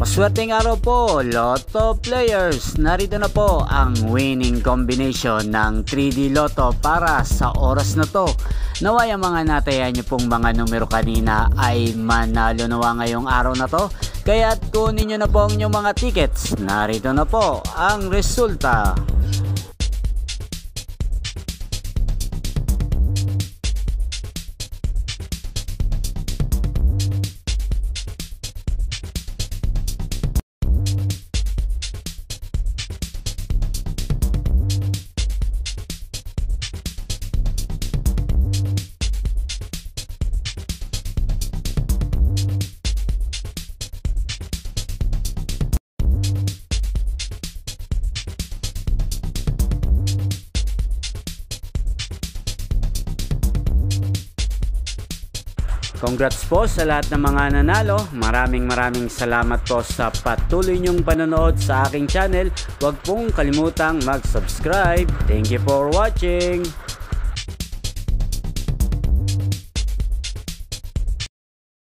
Maswerteng araw po, Lotto players. Narito na po ang winning combination ng 3D Lotto para sa oras na to. Naway ang mga natayan nyo pong mga numero kanina ay manalo nawa ngayong araw na to. Kaya't kunin nyo na po ang inyong mga tickets. Narito na po ang resulta. Congrats po sa lahat ng mga nanalo. Maraming salamat po sa patuloy niyong panonood sa aking channel. Huwag pong kalimutang mag-subscribe. Thank you for watching.